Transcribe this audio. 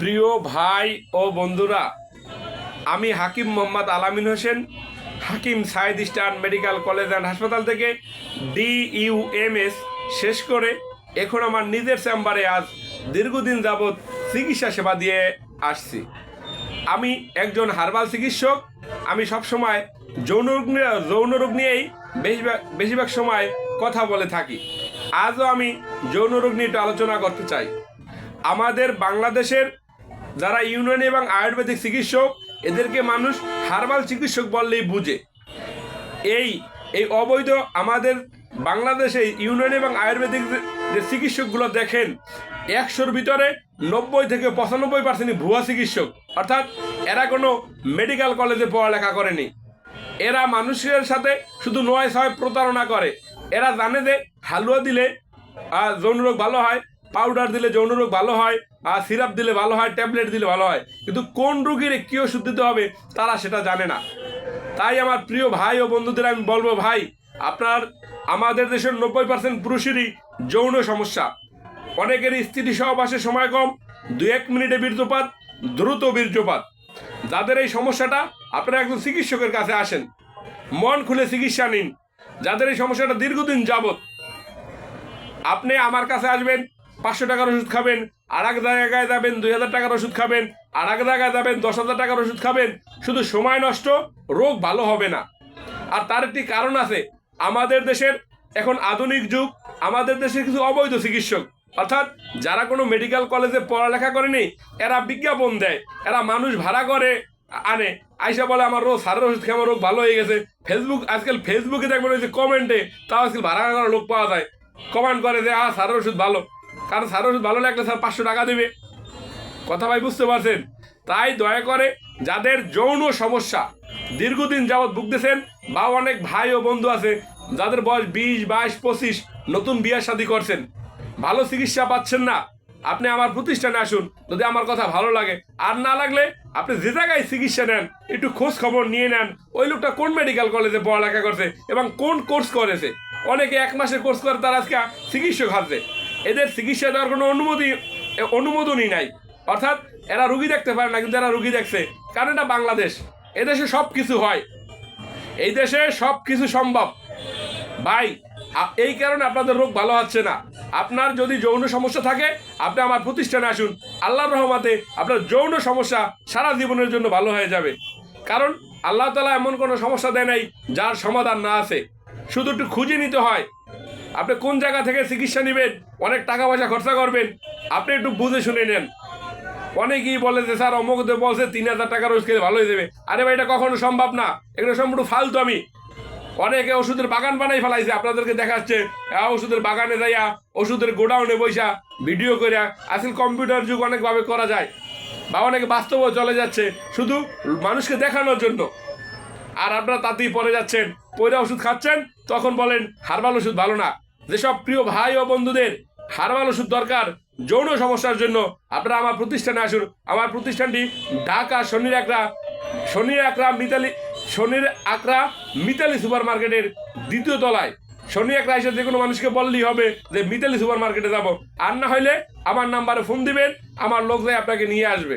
প্রিয় ভাই ও বন্ধুরা, আমি Hakim Mohammad Alamin Hossain, Hakim Said eastern medical college and হাসপাতাল থেকে DUMS শেষ করে এখন আমার নিজের চেম্বারে আজ দীর্ঘদিন যাবৎ চিকিৎসা সেবা দিয়ে আসছি। আমি একজন হার্বাল চিকিৎসক। আমি সবসময় যৌন রোগ নিয়েই বেশিরভাগ সময় কথা বলে থাকি। আজও আমি যৌন রোগ নিয়ে একটু আলোচনা করতে চাই। আমাদের বাংলাদেশের যারা ইউনানি এবং আয়ুর্বেদিক চিকিৎসক, এদেরকে মানুষ হার্বাল চিকিৎসক বললেই বুঝে। এই অবৈধ আমাদের বাংলাদেশে ইউনানি এবং আয়ুর্বেদিক যে চিকিৎসকগুলো দেখেন, 100-র ভিতরে 90 থেকে 95% ভুয়া চিকিৎসক। অর্থাৎ এরা কোনো মেডিকেল কলেজে পড়ালেখা করেনি। এরা মানুষের সাথে শুধু নয় ছয় প্রতারণা করে। এরা জানে যে হালুয়া দিলে যৌন রোগ ভালো হয়, পাউডার দিলে যৌন রোগ ভালো হয়, আর সিরাপ দিলে ভালো হয়, ট্যাবলেট দিলে ভালো হয়, কিন্তু কোন রোগীর কী ওষুধ দিতে হবে তারা সেটা জানে না। তাই আমার প্রিয় ভাই ও বন্ধুদের আমি বলবো, ভাই, আমাদের দেশের 90% পুরুষেরই যৌন সমস্যা। অনেকেরই স্ত্রী সহবাসের সময় কম, 2-1 মিনিটে বীর্যপাত, দ্রুত বীর্যপাত। যাদের এই সমস্যাটা, আপনারা একজন চিকিৎসকের কাছে আসেন, মন খুলে চিকিৎসা নিন। যাদের এই সমস্যাটা দীর্ঘদিন যাবত, আপনি আমার কাছে আসবেন, 500 টাকার ওষুধ খাবেন, আর এক জায়গায় যাবেন 2000 টাকার ওষুধ খাবেন, আর এক জায়গায় যাবেন 10,000 টাকার ওষুধ খাবেন, শুধু সময় নষ্ট, রোগ ভালো হবে না। আর তার একটি কারণ আছে। আমাদের দেশের এখন আধুনিক যুগ, আমাদের দেশে কিছু অবৈধ চিকিৎসক, অর্থাৎ যারা কোনো মেডিকেল কলেজে পড়ালেখা করেনি, এরা বিজ্ঞাপন দেয়, এরা মানুষ ভাড়া করে আনে, আইসা বলে আমার রোগ সারের ওষুধ খেয়ে আমার রোগ ভালো হয়ে গেছে। আজকাল ফেসবুকে দেখবেন ওই যে কমেন্টে, তাও আজকাল ভাড়া করা লোক পাওয়া যায়, কমেন্ট করে যে সারের ওষুধ ভালো, কারণ সারের ওষুধ ভালো লাগলে স্যার 500 টাকা দেবে। কথা ভাই বুঝতে পারছেন? তাই দয়া করে যাদের যৌন সমস্যা দীর্ঘদিন যাবৎ ভুগতেছেন, বা অনেক ভাই ও বন্ধু আছে যাদের বয়স 20, 22, 25, নতুন বিয়ে শাদী করছেন, ভালো চিকিৎসা পাচ্ছেন না, আপনি আমার প্রতিষ্ঠানে আসুন। যদি আমার কথা ভালো লাগে, আর না লাগলে আপনি যে জায়গায় চিকিৎসা নেন একটু খোঁজ খবর নিয়ে নেন, ওই লোকটা কোন মেডিকেল কলেজে পড়ালেখা করছে এবং কোন কোর্স করেছে। অনেকে 1 মাসের কোর্স করে তারা আজকে চিকিৎসক হারছে। এদের চিকিৎসা দেওয়ার কোনো অনুমোদনই নাই। অর্থাৎ এরা রুগী দেখতে পারে না, কিন্তু এরা রুগী দেখছে। কারণ এটা বাংলাদেশ, এদেশে সব কিছু হয়, এই দেশে সব কিছু সম্ভব। ভাই, এই কারণে আপনাদের রোগ ভালো হচ্ছে না। আপনার যদি যৌন সমস্যা থাকে, আপনি আমার প্রতিষ্ঠানে আসুন। আল্লাহর রহমতে আপনার যৌন সমস্যা সারা জীবনের জন্য ভালো হয়ে যাবে। কারণ আল্লাহ তাআলা এমন কোনো সমস্যা দেয় নাই যার সমাধান না আছে। শুধু একটু খুঁজে নিতে হয়। আপনি কোন জায়গা থেকে চিকিৎসা নেবেন, অনেক টাকা পয়সা খরচা করবেন, আপনি একটু বুঝে শুনে নেন। অনেকেই বলে যে স্যার অমুকদের বলছে 3000 টাকার ওষুধ খেলে ভালো হয়ে যাবে। আরে ভাই, এটা কখনো সম্ভব না, এগুলো সম্পূর্ণ ফালতু। আমি অনেকে ওষুধের বাগান বানাই ফেলাইছে, আপনাদেরকে দেখাচ্ছে ওষুধের বাগানে যাইয়া, ওষুধের গোডাউনে বইসা ভিডিও করে। আজকাল কম্পিউটার যুগ, অনেকভাবে করা যায়, বা অনেকে বাস্তবেও চলে যাচ্ছে শুধু মানুষকে দেখানোর জন্য। আর আপনারা তাতেই পড়ে যাচ্ছেন, পয়রা ওষুধ খাচ্ছেন, তখন বলেন হার্বাল ওষুধ ভালো না। যেসব প্রিয় ভাই ও বন্ধুদের হার্বাল ওষুধ দরকার যৌন সমস্যার জন্য, আপনারা আমার প্রতিষ্ঠানে আসুন। আমার প্রতিষ্ঠানটি ঢাকা শনির আকরা মিতালি সুপার মার্কেটের 2য় তলায়। শনি একরা এসে যে কোনো মানুষকে বললেই হবে যে মিতালি সুপার মার্কেটে যাবো। আর না হইলে আমার নাম্বারে ফোন দিবেন, আমার লোক যায় আপনাকে নিয়ে আসবে।